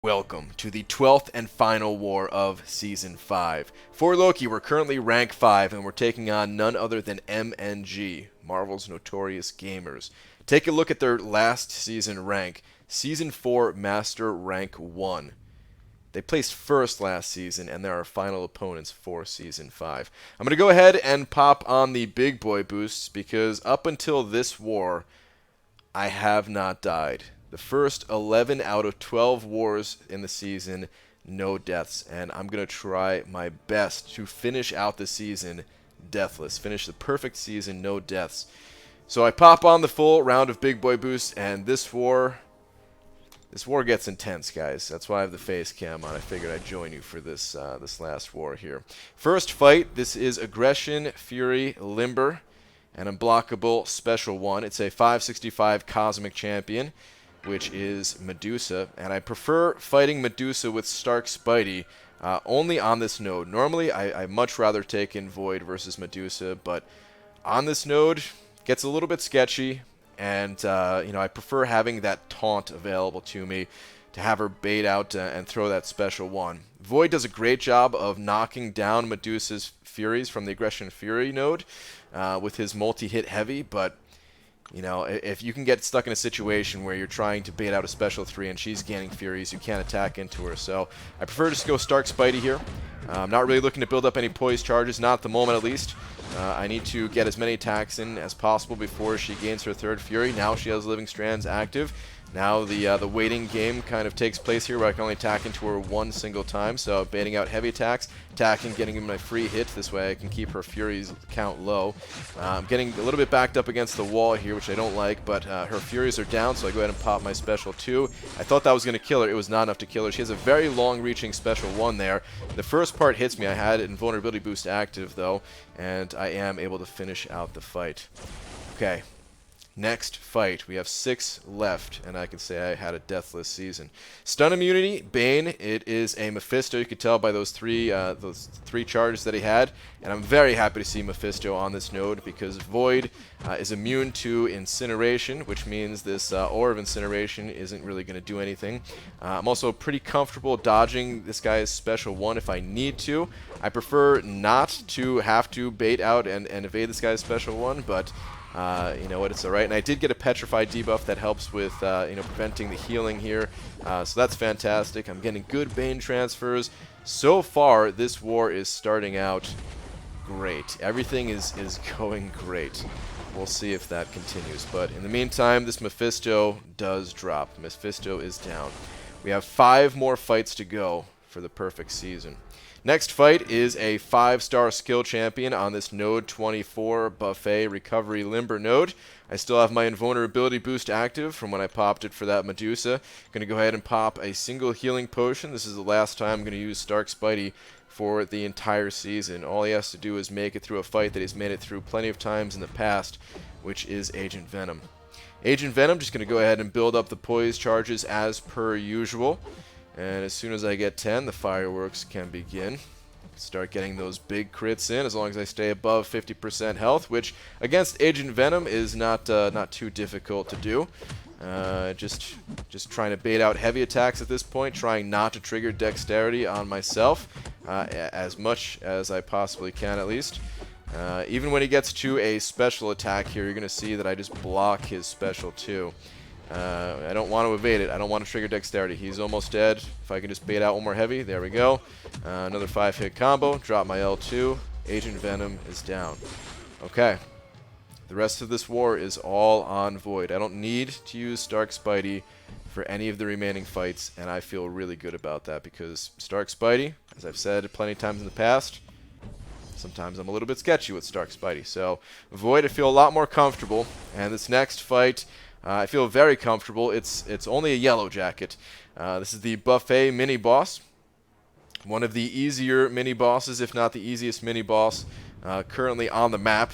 Welcome to the 12th and final war of Season 5. For Loki, we're currently rank 5, and we're taking on none other than MNG, Marvel's Notorious Gamers. Take a look at their last season rank, Season 4 Master Rank 1. They placed first last season, and they're our final opponents for Season 5. I'm going to go ahead and pop on the big boy boosts, because up until this war, I have not died. The first 11 out of 12 wars in the season, no deaths. And I'm going to try my best to finish out the season deathless. Finish the perfect season, no deaths. So I pop on the full round of big boy boosts, and this war gets intense, guys. That's why I have the face cam on. I figured I'd join you for this last war here. First fight, this is Aggression, Fury, Limber, an unblockable special one. It's a 565 Cosmic Champion, which is Medusa, and I prefer fighting Medusa with Stark Spidey only on this node. Normally, I much rather take in Void versus Medusa, but on this node, it gets a little bit sketchy, and I prefer having that taunt available to me to have her bait out and throw that special one. Void does a great job of knocking down Medusa's Furies from the Aggression Fury node with his multi-hit heavy, but if you can get stuck in a situation where you're trying to bait out a special 3 and she's gaining Furies, you can't attack into her. So I prefer just to go Stark Spidey here. I'm not really looking to build up any poise charges, not at the moment at least. I need to get as many attacks in as possible before she gains her third Fury. Now she has Living Strands active. Now the waiting game kind of takes place here where I can only attack into her one single time. So baiting out heavy attacks, attacking, getting in my free hit. This way I can keep her Furies count low. I'm getting a little bit backed up against the wall here, which I don't like, but her Furies are down, so I go ahead and pop my special 2. I thought that was going to kill her. It was not enough to kill her. She has a very long-reaching special 1 there. The first part hits me. I had Invulnerability Boost active, though, and I am able to finish out the fight. Okay. Next fight, we have 6 left, and I can say I had a deathless season. Stun immunity, Bane. It is a Mephisto. You could tell by those three charges that he had, and I'm very happy to see Mephisto on this node because Void is immune to incineration, which means this Aura of Incineration isn't really going to do anything. I'm also pretty comfortable dodging this guy's special 1 if I need to. I prefer not to have to bait out and evade this guy's special 1, but you know what, it's alright. And I did get a Petrified debuff that helps with preventing the healing here, so that's fantastic. I'm getting good Bane transfers. So far, this war is starting out great. Everything is going great. We'll see if that continues. But in the meantime, this Mephisto does drop. Mephisto is down. We have 5 more fights to go for the perfect season. Next fight is a 5-star skill champion on this node 24 buffet recovery limber node. I still have my invulnerability boost active from when I popped it for that Medusa. Going to go ahead and pop a single healing potion. This is the last time I'm going to use Stark Spidey for the entire season. All he has to do is make it through a fight that he's made it through plenty of times in the past, which is Agent Venom. Agent Venom, just going to go ahead and build up the poise charges as per usual. And as soon as I get 10, the fireworks can begin. Start getting those big crits in as long as I stay above 50% health, which against Agent Venom is not too difficult to do. Just trying to bait out heavy attacks at this point, trying not to trigger dexterity on myself as much as I possibly can at least. Even when he gets to a special attack here, you're going to see that I just block his special too. I don't want to evade it. I don't want to trigger dexterity. He's almost dead. If I can just bait out one more heavy. There we go. Another 5-hit combo. Drop my L2. Agent Venom is down. Okay. The rest of this war is all on Void. I don't need to use Stark Spidey for any of the remaining fights, and I feel really good about that because Stark Spidey, as I've said plenty of times in the past, sometimes I'm a little bit sketchy with Stark Spidey. So Void, I feel a lot more comfortable, and this next fight, I feel very comfortable. It's only a yellow jacket. This is the buffet mini boss, one of the easier mini bosses, if not the easiest mini boss currently on the map.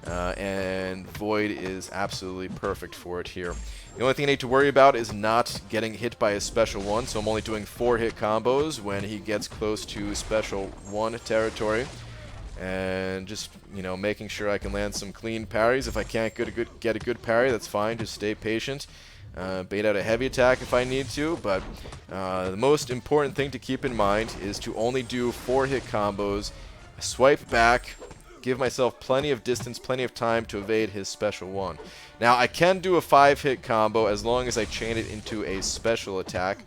And Void is absolutely perfect for it here. The only thing I need to worry about is not getting hit by his special 1, so I'm only doing 4-hit combos when he gets close to special 1 territory. And just, making sure I can land some clean parries. If I can't get a good parry, that's fine. Just stay patient. Bait out a heavy attack if I need to, but the most important thing to keep in mind is to only do 4-hit combos, swipe back, give myself plenty of distance, plenty of time to evade his special one. Now, I can do a 5-hit combo as long as I chain it into a special attack,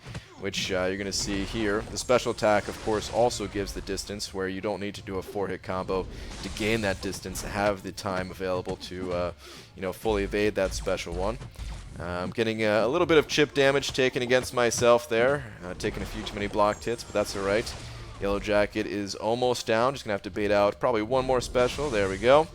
which you're going to see here. The special attack, of course, also gives the distance, where you don't need to do a 4-hit combo to gain that distance, to have the time available to fully evade that special one. I'm getting a little bit of chip damage taken against myself there, taking a few too many blocked hits, but that's alright. Yellow Jacket is almost down, just going to have to bait out probably one more special. There we go.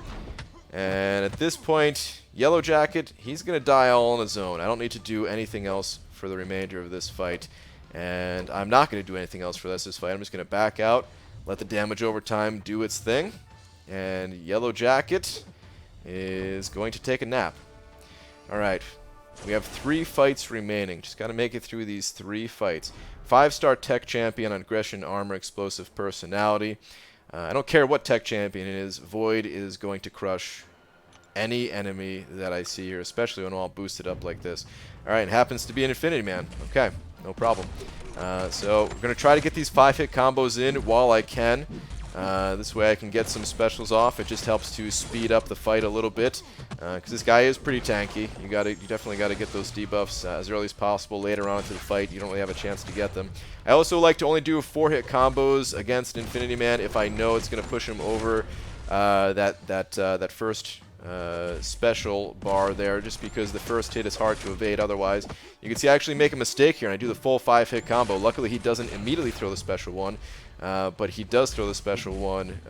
And at this point, Yellow Jacket, he's going to die all on his own. I don't need to do anything else for the remainder of this fight. And I'm not going to do anything else for the rest of this fight. I'm just going to back out, let the damage over time do its thing. And Yellow Jacket is going to take a nap. Alright, we have 3 fights remaining. Just got to make it through these 3 fights. 5-star Tech Champion on Aggression, Armor, Explosive Personality. I don't care what Tech Champion it is. Void is going to crush any enemy that I see here, especially when all boosted up like this. Alright, it happens to be an Infinity Man. Okay. No problem. So we're going to try to get these 5-hit combos in while I can. This way I can get some specials off. It just helps to speed up the fight a little bit, because this guy is pretty tanky. You definitely got to get those debuffs as early as possible. Later on into the fight, you don't really have a chance to get them. I also like to only do 4-hit combos against Infinity Man if I know it's going to push him over that first special bar there, just because the first hit is hard to evade otherwise. You can see I actually make a mistake here and I do the full 5-hit combo. Luckily he doesn't immediately throw the special one, but he does throw the special one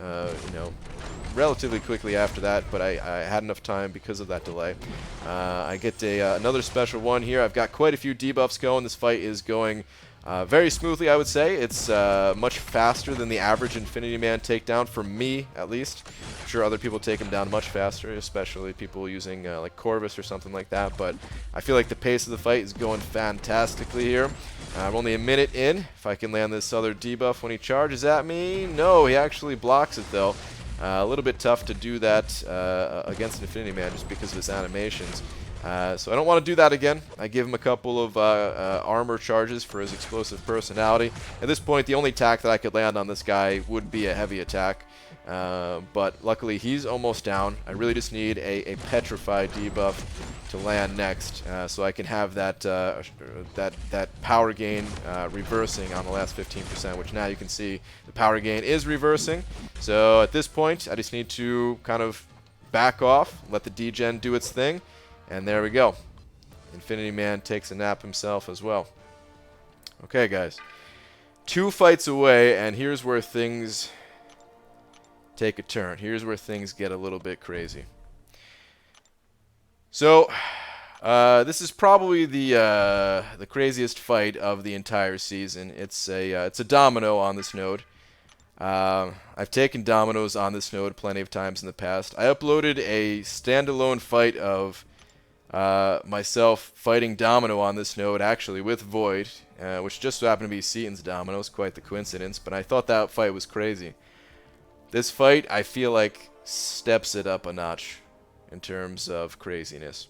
relatively quickly after that, but I had enough time because of that delay. I get another special one here. I've got quite a few debuffs going. This fight is going very smoothly, I would say. It's much faster than the average Infinity Man takedown, for me at least. I'm sure other people take him down much faster, especially people using like Corvus or something like that, but I feel like the pace of the fight is going fantastically here. I'm only a minute in. If I can land this other debuff when he charges at me. No, he actually blocks it though. A little bit tough to do that against Infinity Man just because of his animations. So I don't want to do that again. I give him a couple of armor charges for his explosive personality. At this point, the only attack that I could land on this guy would be a heavy attack. But luckily, he's almost down. I really just need a Petrify debuff to land next, so I can have that that power gain reversing on the last 15%, which now you can see the power gain is reversing. So at this point, I just need to kind of back off, let the degen do its thing. And there we go. Infinity Man takes a nap himself as well. Okay, guys. 2 fights away, and here's where things take a turn. Here's where things get a little bit crazy. So, this is probably the craziest fight of the entire season. It's a domino on this node. I've taken dominoes on this node plenty of times in the past. I uploaded a standalone fight of myself fighting Domino on this node, actually with Void, which just so happened to be Seaton's Dominoes, quite the coincidence, but I thought that fight was crazy. This fight, I feel like, steps it up a notch in terms of craziness.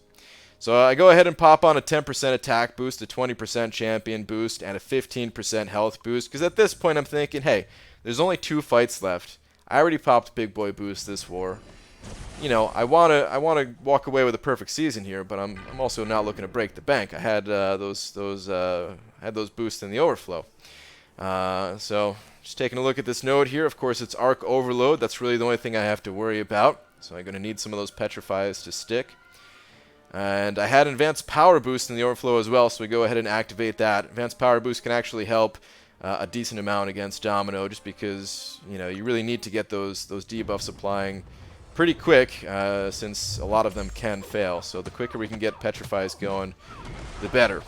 So I go ahead and pop on a 10% attack boost, a 20% champion boost, and a 15% health boost, because at this point I'm thinking, hey, there's only 2 fights left. I already popped Big Boy boost this war. You know, I wanna walk away with a perfect season here, but I'm also not looking to break the bank. I had those boosts in the overflow. So just taking a look at this node here. Of course, it's Arc Overload. That's really the only thing I have to worry about. So I'm gonna need some of those Petrifies to stick. And I had Advanced Power Boost in the overflow as well, so we go ahead and activate that. Advanced Power Boost can actually help a decent amount against Domino, just because you really need to get those debuffs applying pretty quick, since a lot of them can fail. So the quicker we can get Petrifies going, the better.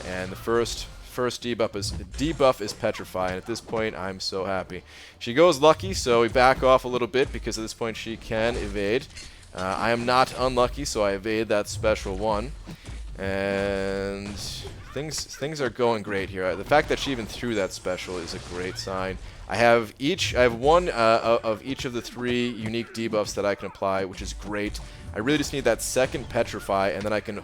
And the first debuff is Petrify, and at this point I'm so happy. She goes lucky, so we back off a little bit because at this point she can evade. I am not unlucky, so I evade that special one, and things are going great here. The fact that she even threw that special is a great sign. I have one of each of the 3 unique debuffs that I can apply, which is great. I really just need that second Petrify, and then I can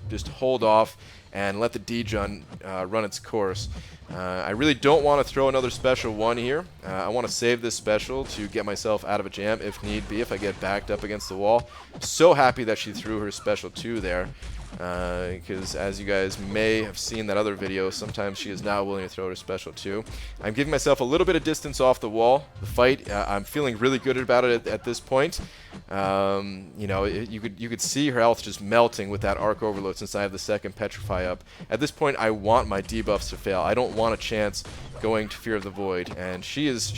just hold off and let the D-Jun run its course. I really don't want to throw another special 1 here. I want to save this special to get myself out of a jam if need be, if I get backed up against the wall. So happy that she threw her special 2 there. Because as you guys may have seen that other video, sometimes she is not willing to throw her special 2. I'm giving myself a little bit of distance off the wall. The fight, I'm feeling really good about it at this point. You know, you could see her health just melting with that arc overload since I have the second petrify up. At this point, I want my debuffs to fail. I don't want a chance going to Fear of the Void, and she is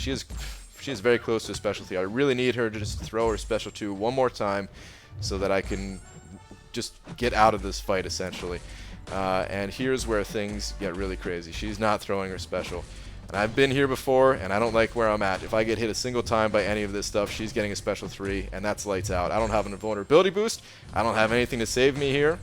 very close to a specialty. I really need her to just throw her special 2 one more time so that I can just get out of this fight, essentially. And here's where things get really crazy. She's not throwing her special. And I've been here before, and I don't like where I'm at. If I get hit a single time by any of this stuff, she's getting a special 3, and that's lights out. I don't have an invulnerability boost. I don't have anything to save me here.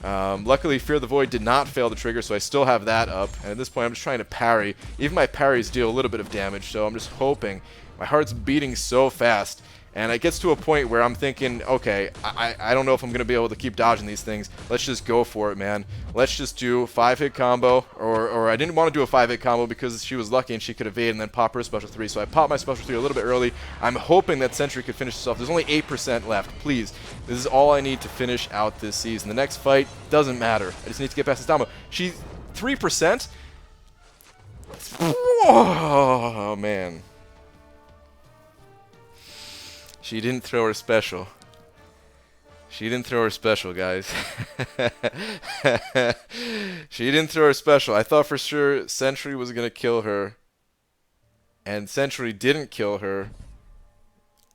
Luckily, Fear the Void did not fail the trigger, so I still have that up. And at this point, I'm just trying to parry. Even my parries deal a little bit of damage, so I'm just hoping. My heart's beating so fast. And it gets to a point where I'm thinking, okay, I don't know if I'm going to be able to keep dodging these things. Let's just go for it, man. Let's just do 5-hit combo. Or I didn't want to do a 5-hit combo because she was lucky and she could evade and then pop her special 3. So I popped my special 3 a little bit early. I'm hoping that Sentry could finish this off. There's only 8% left. Please. This is all I need to finish out this season. The next fight doesn't matter. I just need to get past this Damo. She's 3%? Oh, man. She didn't throw her special. She didn't throw her special, guys. She didn't throw her special. I thought for sure Sentry was going to kill her. And Sentry didn't kill her.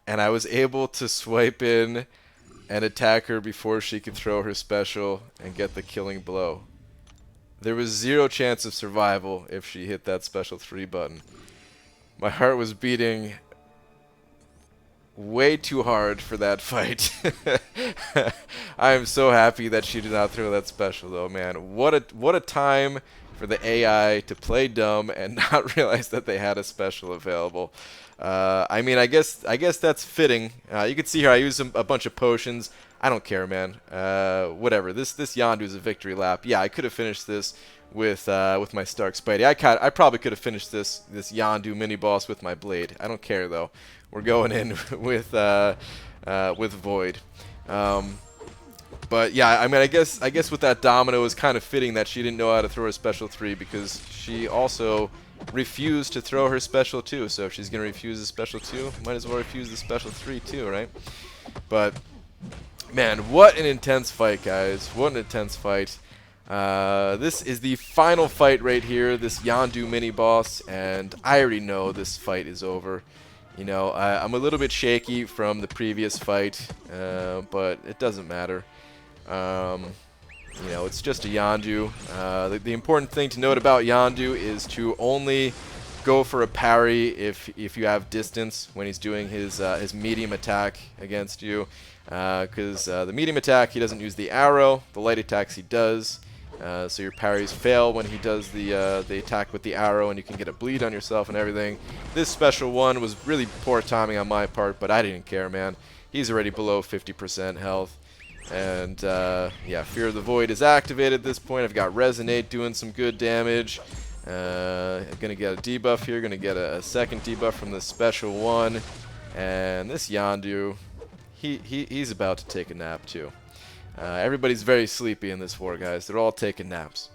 And I was able to swipe in and attack her before she could throw her special and get the killing blow. There was 0 chance of survival if she hit that special 3 button. My heart was beating way too hard for that fight. I am so happy that she did not throw that special, though, man. What a time for the AI to play dumb and not realize that they had a special available. I mean, I guess that's fitting. You can see here I used a bunch of potions. I don't care, man. Whatever. This Yondu is a victory lap. Yeah, I could have finished this with my Stark Spidey. I probably could have finished this Yondu mini boss with my blade. I don't care though. We're going in with Void. But yeah, I mean, I guess with that Domino, it was kind of fitting that she didn't know how to throw her special 3 because she also refused to throw her special 2. So if she's gonna refuse the special 2, might as well refuse the special 3 too, right? But man, what an intense fight, guys! What an intense fight. This is the final fight right here, this Yondu mini boss, and I already know this fight is over. You know, I'm a little bit shaky from the previous fight, but it doesn't matter. You know, it's just a Yondu. The important thing to note about Yondu is to only go for a parry if you have distance when he's doing his medium attack against you. Because the medium attack, he doesn't use the arrow. The light attacks, he does. So your parries fail when he does the attack with the arrow, and you can get a bleed on yourself and everything. This special one was really poor timing on my part, but I didn't care, man. He's already below 50% health. And yeah, Fear of the Void is activated at this point. I've got Resonate doing some good damage. I'm gonna get a debuff here. Gonna get a second debuff from the special one. And this Yondu, he's about to take a nap too. Everybody's very sleepy in this war, guys. They're all taking naps.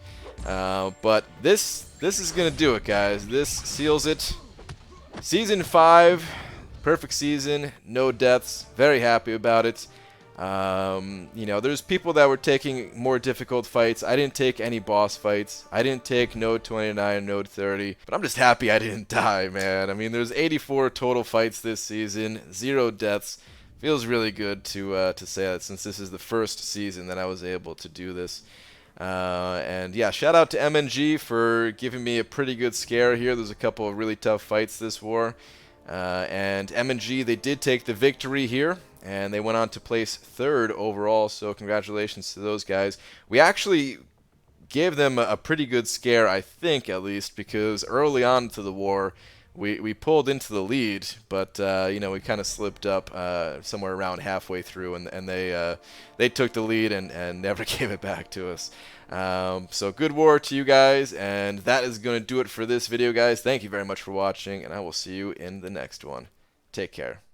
But this is going to do it, guys. This seals it. Season 5. Perfect season. No deaths. Very happy about it. You know, there's people that were taking more difficult fights. I didn't take any boss fights. I didn't take Node 29, Node 30. But I'm just happy I didn't die, man. I mean, there's 84 total fights this season. 0 deaths. Feels really good to say that since this is the first season that I was able to do this. And yeah, shout out to MNG for giving me a pretty good scare here. There's a couple of really tough fights this war. And MNG, they did take the victory here, and they went on to place 3rd overall, so congratulations to those guys. We actually gave them a pretty good scare, I think, at least, because early on to the war, we pulled into the lead, but you know, we kind of slipped up somewhere around halfway through, and they took the lead and never gave it back to us. So good war to you guys, and that is going to do it for this video, guys. Thank you very much for watching, and I will see you in the next one. Take care.